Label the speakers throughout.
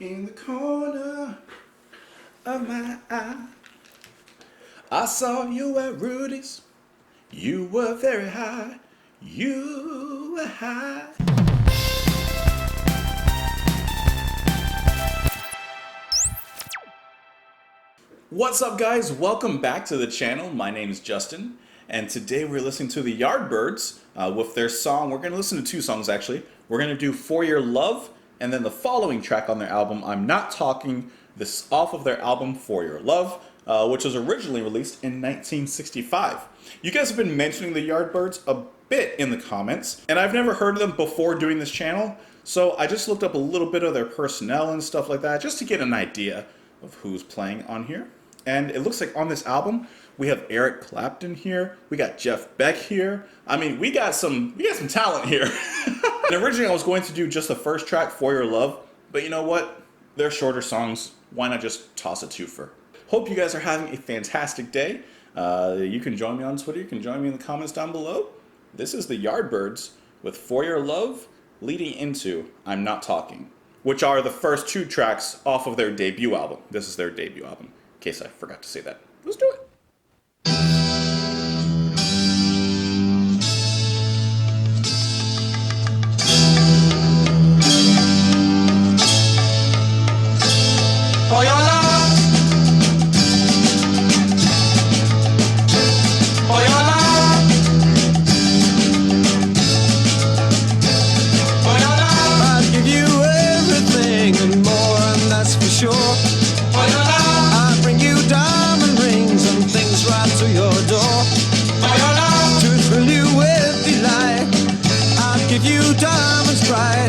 Speaker 1: in the corner of my eye. I saw you at Rudy's. You were very high. You were high. What's up, guys? Welcome back to the channel. My name is Justin, and today we're listening to the Yardbirds with their song. We're going to listen to two songs, actually. We're going to do For Your Love, and then the following track on their album, I'm Not Talking, this off of their album For Your Love, which was originally released in 1965. You guys have been mentioning the Yardbirds a bit in the comments, and I've never heard of them before doing this channel, so I just looked up a little bit of their personnel and stuff like that, just to get an idea of who's playing on here. And it looks like on this album, we have Eric Clapton here, we got Jeff Beck here. I mean, we got some talent here. And originally I was going to do just the first track, For Your Love, but you know what? They're shorter songs. Why not just toss a twofer? Hope you guys are having a fantastic day. You can join me on Twitter. You can join me in the comments down below. This is the Yardbirds with For Your Love leading into I'm Not Talking, which are the first two tracks off of their debut album. This is their debut album, in case I forgot to say that. Let's do it.
Speaker 2: For your love, for your love, for your love,
Speaker 3: I'd give you everything and more, and that's for sure.
Speaker 2: for your love,
Speaker 3: I'd bring you diamond rings and things right to your door
Speaker 2: for your love,
Speaker 3: to thrill you with delight. I'd give you diamonds bright.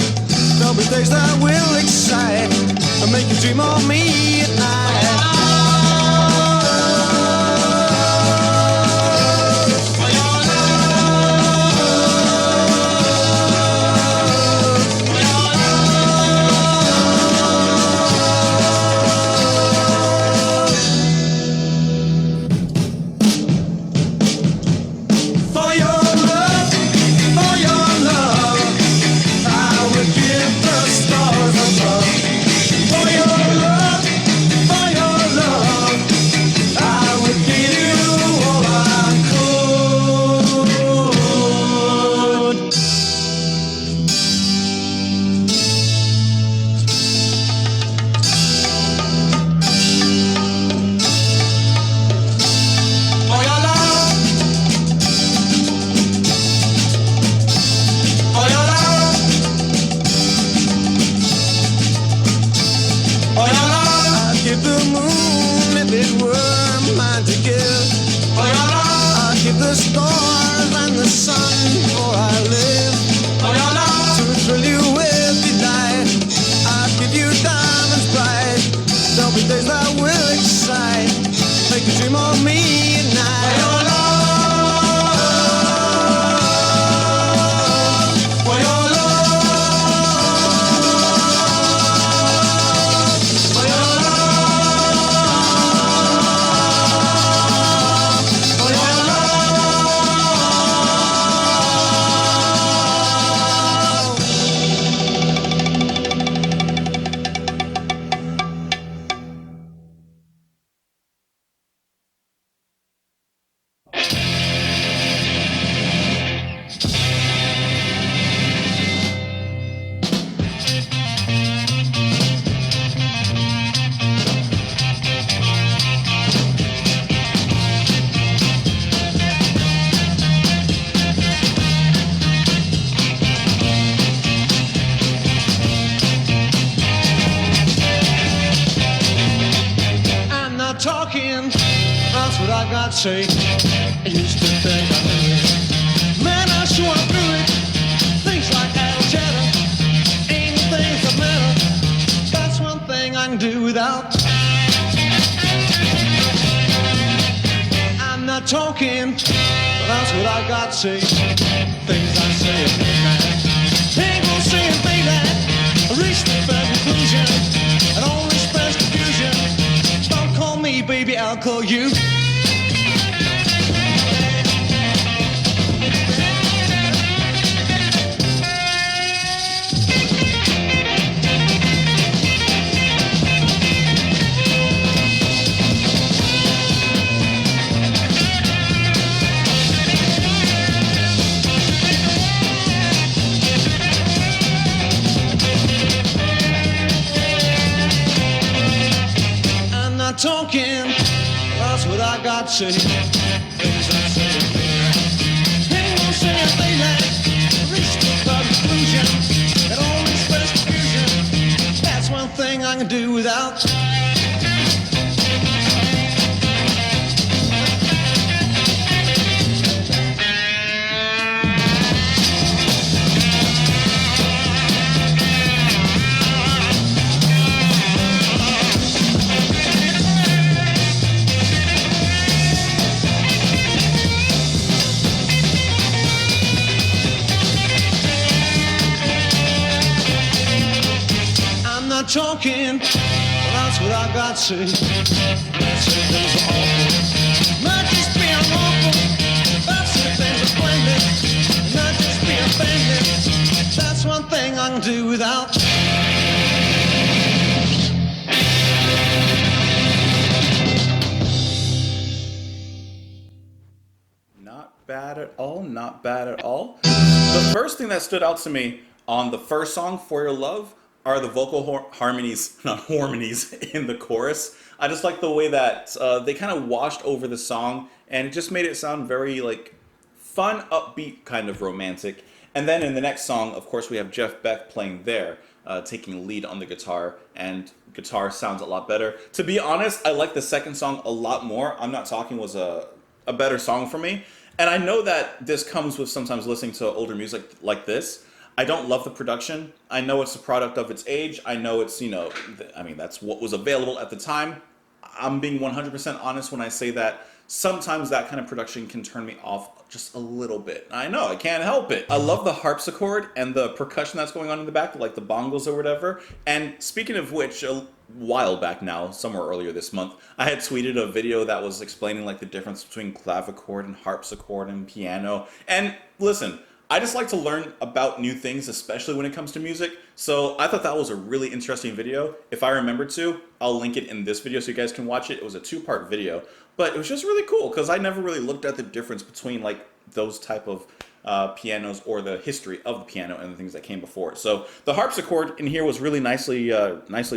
Speaker 3: There'll be days that will excite and make you dream of me at night.
Speaker 2: for your love, for your
Speaker 3: For your love, I would give the stars above. For your love, I would give you all I could.
Speaker 2: for your love, for your love, for your love,
Speaker 3: I'd give the moon if it were mine to give.
Speaker 2: for your love,
Speaker 3: I'd give the stars and the sun before I live
Speaker 2: for your love,
Speaker 3: to thrill you with delight. I'd give you diamonds bright. There'll be days that will excite, make you dream of me at
Speaker 2: for
Speaker 3: night.
Speaker 2: your love, for your love, for your love, for your
Speaker 3: I'm not talking, that's what I got to say. I used to think I knew it. Man, I sure through it. Things like idle chatter ain't the things that matter. That's one thing I can do without. I'm not talking, that's what I got to say. Things I say at midnight. Ain't gonna say a thing that reach the fair conclusion. And only spreads confusion. Don't call me baby, I'll call you. talking, that's what I got to say. Things I say. Ain't gonna say a thing that reach the conclusion. And all this first confusion, that's one thing I can do without. Talking, that's what I got to say. That's it, things are awful. Not just being awful, that's it, things are splendid. Not just being offended, that's one thing I can do without.
Speaker 1: Not bad at all, not bad at all. The first thing that stood out to me on the first song, For Your Love, are the vocal harmonies, not harmonies, in the chorus. I just like the way that they kind of washed over the song, and it just made it sound very like fun, upbeat, kind of romantic. And then in the next song, of course, we have Jeff Beck playing there, taking lead on the guitar, and guitar sounds a lot better. To be honest, I like the second song a lot more. I'm Not Talking was a better song for me. And I know that this comes with sometimes listening to older music like this. I don't love the production. I know it's a product of its age. I know it's, I mean, that's what was available at the time. I'm being 100% honest when I say that sometimes that kind of production can turn me off just a little bit. I know, I can't help it. I love the harpsichord and the percussion that's going on in the back, like the bongos or whatever. And speaking of which, a while back now, somewhere earlier this month, I had tweeted a video that was explaining like the difference between clavichord and harpsichord and piano. And listen, I just like to learn about new things, especially when it comes to music. So I thought that was a really interesting video. If I remember to, I'll link it in this video so you guys can watch it. It was a 2-part video, but it was just really cool because I never really looked at the difference between like those type of pianos or the history of the piano and the things that came before it. So the harpsichord in here was really nicely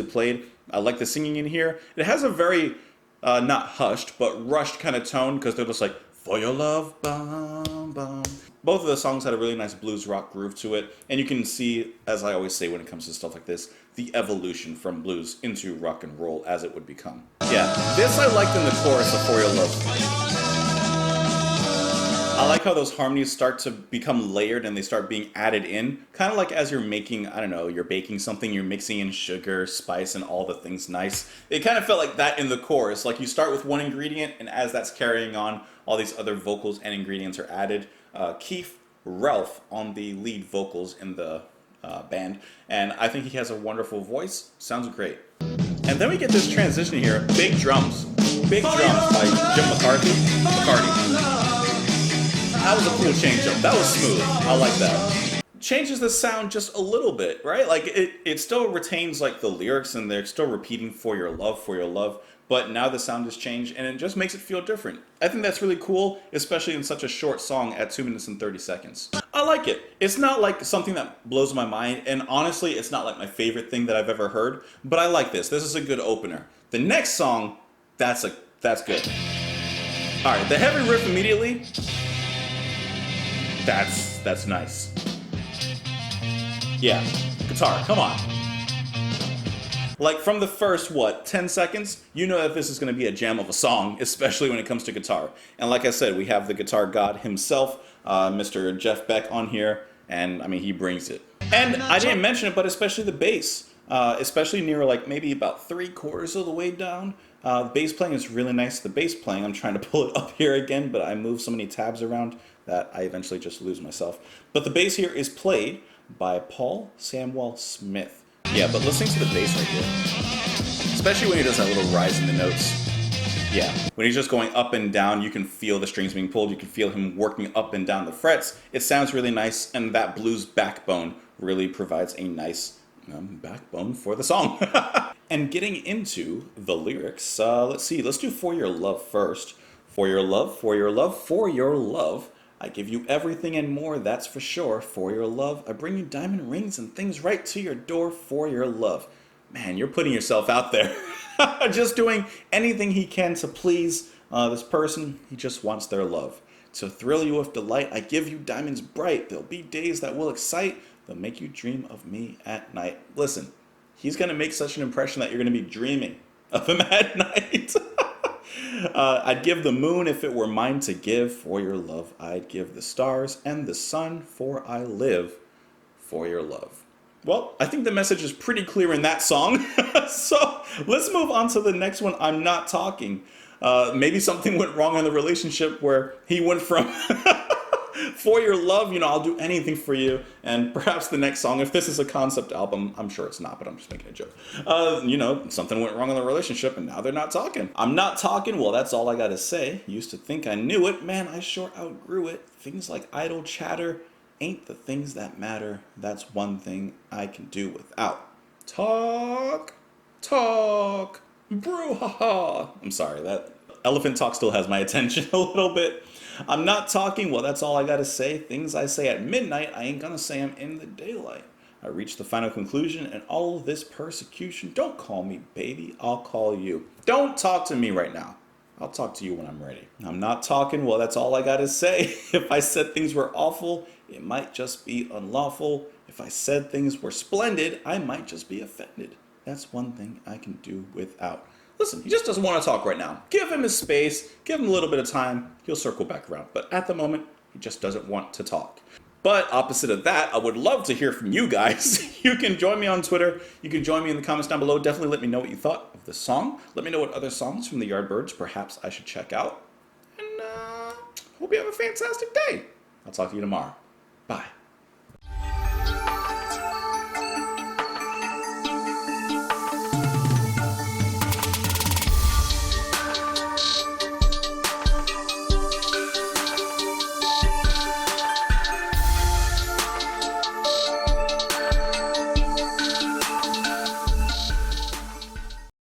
Speaker 1: played. I like the singing in here. It has a very not hushed but rushed kind of tone because they're just like, for your love, bum, bum. Both of the songs had a really nice blues rock groove to it, and you can see, as I always say when it comes to stuff like this, the evolution from blues into rock and roll as it would become. Yeah, this I liked in the chorus of For Your Love. I like how those harmonies start to become layered and they start being added in, kind of like as you're making, I don't know, you're baking something, you're mixing in sugar, spice, and all the things nice. It kind of felt like that in the chorus, like you start with one ingredient, and as that's carrying on, all these other vocals and ingredients are added. Keith Ralph on the lead vocals in the band, and I think he has a wonderful voice. Sounds great. And then we get this transition here, big drums. Big drums by Jim McCarthy. That was a cool change up. That was smooth. I like that. Changes the sound just a little bit, right? Like it still retains like the lyrics and they're still repeating for your love, but now the sound has changed and it just makes it feel different. I think that's really cool, especially in such a short song at 2 minutes and 30 seconds. I like it. It's not like something that blows my mind, and honestly, it's not like my favorite thing that I've ever heard, but I like this. This is a good opener. The next song, that's good. All right, the heavy riff immediately, that's nice. Yeah, guitar, come on. Like from the first, 10 seconds, you know that this is going to be a jam of a song, especially when it comes to guitar. And like I said, we have the guitar god himself, Mr. Jeff Beck on here, and I mean, he brings it. And I didn't mention it, but especially the bass, especially near like maybe about 3/4 of the way down. Bass playing is really nice. The bass playing, I'm trying to pull it up here again, but I move so many tabs around that I eventually just lose myself. But the bass here is played by Paul Samwell Smith. Yeah, but listening to the bass right here, especially when he does that little rise in the notes. Yeah, when he's just going up and down, you can feel the strings being pulled. You can feel him working up and down the frets. It sounds really nice, and that blues backbone really provides a nice backbone for the song. And getting into the lyrics, let's see. Let's do For Your Love first. For your love, for your love, for your love. I give you everything and more, that's for sure. For your love, I bring you diamond rings and things right to your door for your love. Man, you're putting yourself out there. Just doing anything he can to please this person. He just wants their love. To thrill you with delight, I give you diamonds bright. There'll be days that will excite. They'll make you dream of me at night. Listen, he's going to make such an impression that you're going to be dreaming of him at night. I'd give the moon if it were mine to give. For your love, I'd give the stars and the sun, for I live for your love. Well, I think the message is pretty clear in that song. So let's move on to the next one. I'm Not Talking. Maybe something went wrong in the relationship where he went from for your love, I'll do anything for you. And perhaps the next song, if this is a concept album, I'm sure it's not, but I'm just making a joke. Something went wrong in the relationship and now they're not talking. I'm not talking, well, that's all I gotta say. Used to think I knew it, man, I sure outgrew it. Things like idle chatter ain't the things that matter. That's one thing I can do without. Talk, brouhaha. I'm sorry, that elephant talk still has my attention a little bit. I'm not talking, well, that's all I gotta say. Things I say at midnight, I ain't gonna say 'em in the daylight. I reached the final conclusion, and all this persecution, don't call me baby, I'll call you. Don't talk to me right now. I'll talk to you when I'm ready. I'm not talking, well, that's all I gotta say. If I said things were awful, it might just be unlawful. If I said things were splendid, I might just be offended. That's one thing I can do without. Listen, he just doesn't want to talk right now. Give him his space, give him a little bit of time, he'll circle back around. But at the moment, he just doesn't want to talk. But opposite of that, I would love to hear from you guys. You can join me on Twitter. You can join me in the comments down below. Definitely let me know what you thought of the song. Let me know what other songs from the Yardbirds perhaps I should check out. And hope you have a fantastic day. I'll talk to you tomorrow. Bye.